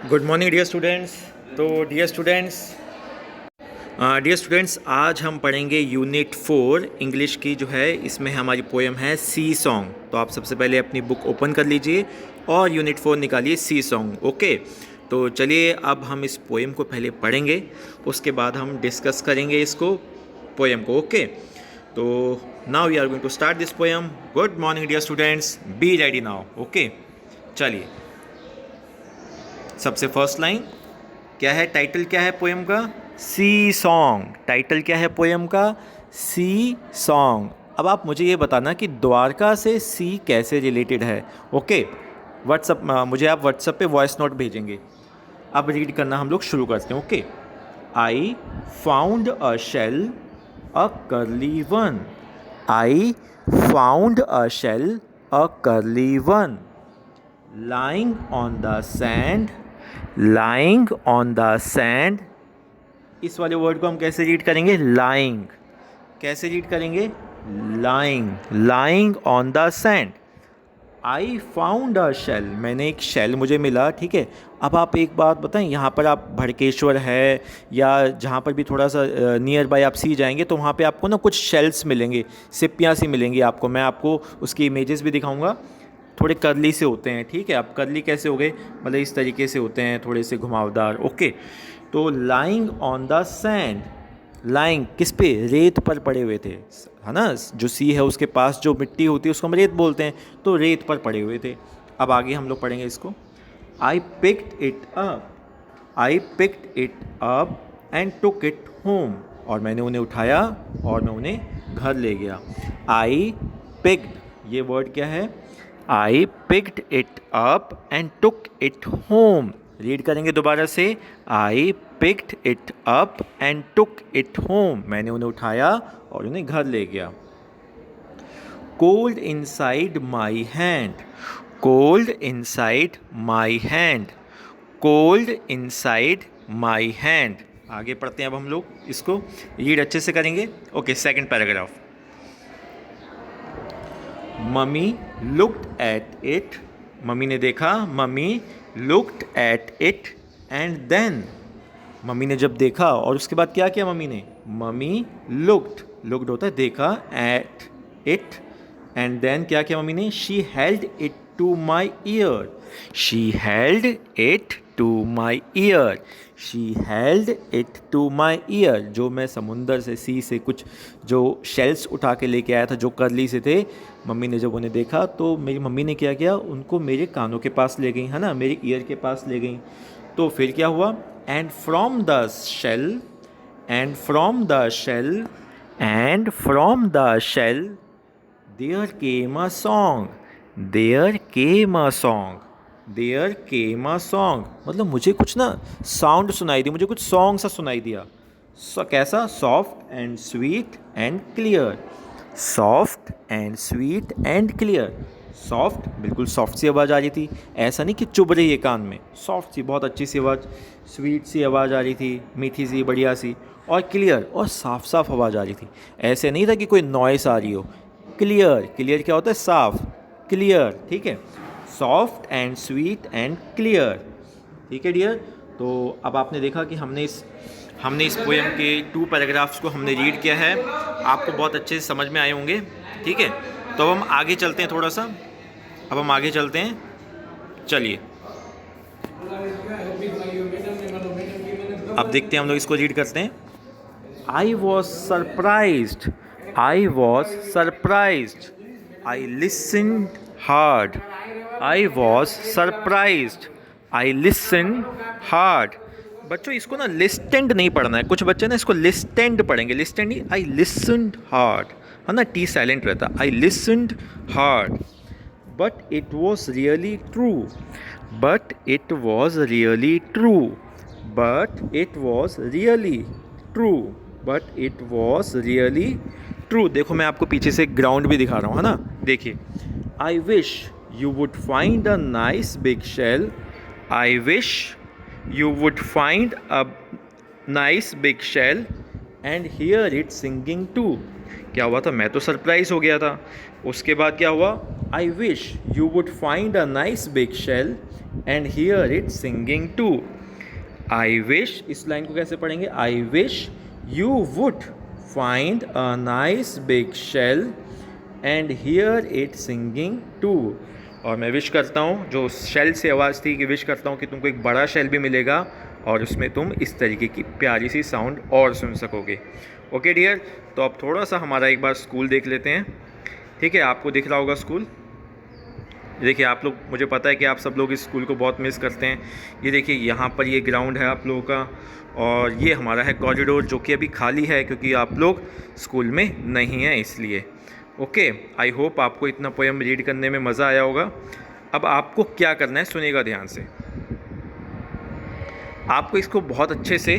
Good morning dear students. तो dear students आज हम पढ़ेंगे यूनिट 4 इंग्लिश की जो है। इसमें हमारी पोएम है सी सॉन्ग। तो आप सबसे पहले अपनी बुक ओपन कर लीजिए और यूनिट 4 निकालिए सी सॉन्ग। ओके, तो चलिए अब हम इस पोएम को पहले पढ़ेंगे, उसके बाद हम डिस्कस करेंगे इसको पोएम को। ओके, तो now we are going to start this poem. Good morning dear students, be ready now. Okay, चलिए सबसे फर्स्ट लाइन क्या है, टाइटल क्या है पोएम का? सी सॉन्ग। टाइटल क्या है पोएम का? सी सॉन्ग। अब आप मुझे ये बताना कि द्वारका से सी कैसे रिलेटेड है। ओके, व्हाट्सअप मुझे आप व्हाट्सअप पे वॉइस नोट भेजेंगे। अब रीड करना हम लोग शुरू करते हैं। Okay, I found a shell a curly one. I found a shell a curly one lying on the sand, lying on the sand। इस वाले वर्ड को हम कैसे रीड करेंगे? lying। कैसे रीड करेंगे? lying, lying on the sand। I found a shell, मैंने एक शेल मुझे मिला। ठीक है, अब आप एक बात बताएं, यहाँ पर आप भड़केश्वर है या जहाँ पर भी थोड़ा सा नियर बाय आप सी जाएंगे तो वहाँ पे आपको ना कुछ शेल्स मिलेंगे, सिप्पियाँ सी मिलेंगी आपको। मैं आपको उसकी इमेजेस भी दिखाऊंगा। थोड़े करली से होते हैं। ठीक है, अब करली कैसे हो गए, मतलब इस तरीके से होते हैं, थोड़े से घुमावदार। ओके, तो lying on the sand, lying किस पे? रेत पर पड़े हुए थे, है ना। जो सी है उसके पास जो मिट्टी होती है उसको हम रेत बोलते हैं, तो रेत पर पड़े हुए थे। अब आगे हम लोग पढ़ेंगे इसको। I picked it up, I picked it up and took it home. और मैंने उन्हें उठाया और मैं उन्हें घर ले गया। आई पिक्ड, ये वर्ड क्या है? I picked it up and took it home. Read करेंगे दोबारा से। I picked it up and took it home. मैंने उन्हें उठाया और उन्हें घर ले गया। Cold inside my hand, cold inside my hand, cold inside my hand. आगे पढ़ते हैं अब हम लोग इसको, रीड अच्छे से करेंगे। Okay, second paragraph. Mummy looked at it, mummy ने देखा। Mummy looked at it and then, mummy ने जब देखा और उसके बाद क्या किया मम्मी ने? मम्मी लुक्ड, लुक्ड होता है देखा, एट इट एंड देन क्या किया मम्मी ने? She held it to my ear, she held it to my ear, she held it to my ear. जो मैं समुंदर से, सी से कुछ जो शेल्स उठा के लेके आया था जो करली से थे, मम्मी ने जब उन्हें देखा तो मेरी मम्मी ने क्या किया? उनको मेरे कानों के पास ले गई, है ना, मेरे ईयर के पास ले गई। तो फिर क्या हुआ? And from the shell, and from the shell, and from the shell there came a song, there came a song, there came a song. मतलब मुझे कुछ ना साउंड सुनाई दी, मुझे कुछ सॉन्ग सा सुनाई दिया। कैसा? Soft and sweet and clear, soft and sweet and clear. Soft, बिल्कुल सॉफ्ट सी आवाज़ आ रही थी, ऐसा नहीं कि चुभ रही है कान में, सॉफ्ट सी, बहुत अच्छी सी आवाज़, स्वीट सी आवाज़ आ रही थी, मीठी सी, बढ़िया सी, और क्लियर, और साफ साफ आवाज़ आ रही थी। ऐसे नहीं था कि कोई नॉइस आ रही हो। क्लियर, क्लियर क्या होता है? साफ, क्लियर। ठीक है, soft and sweet and clear. ठीक है डियर, तो अब आपने देखा कि हमने इस पोएम के 2 पैराग्राफ्स को हमने रीड किया है, आपको बहुत अच्छे से समझ में आए होंगे। ठीक है, तो अब हम आगे चलते हैं थोड़ा सा, अब हम आगे चलते हैं। चलिए अब देखते हैं, हम लोग इसको रीड करते हैं। I was surprised, I was surprised, I listened hard, I was surprised, I listened hard. बच्चों इसको ना लिस्टेंड नहीं पढ़ना है, कुछ बच्चे ना इसको लिस्टेंड पढ़ेंगे, लिस्टेंड नहीं, आई लिसन्ड हार्ड, है ना, टी साइलेंट रहता, I listened hard. But it was really true, but it was really true, but it was really true, but it was really true. देखो मैं आपको पीछे से ग्राउंड भी दिखा रहा हूँ, है ना, देखिए। I wish you would find a nice big shell, I wish you would find a nice big shell and hear it singing too। क्या हुआ था? मैं तो सरप्राइज हो गया था। उसके बाद क्या हुआ? I wish you would find a nice big shell and hear it singing too. I wish, इस लाइन को कैसे पढ़ेंगे? I wish you would find a nice big shell and hear it singing too. और मैं wish करता हूँ, जो shell से आवाज़ थी कि विश करता हूँ कि तुमको एक बड़ा शेल भी मिलेगा और उसमें तुम इस तरीके की प्यारी सी साउंड और सुन सकोगे. ओके डियर, तो अब थोड़ा सा हमारा एक बार स्कूल देख लेते हैं. ठीक है, आपको दिख रहा होगा स्कूल. देखिए आप लोग, मुझे पता है कि आप सब लोग इस स्कूल को बहुत मिस करते हैं. ये देखिए यहाँ पर ये ग्राउंड है आप लोगों का, और ये हमारा है कॉरिडोर जो कि अभी खाली है क्योंकि आप लोग स्कूल में नहीं हैं इसलिए. ओके, आई होप आपको इतना पोएम रीड करने में मज़ा आया होगा. अब आपको क्या करना है, सुनिएगा ध्यान से. आपको इसको बहुत अच्छे से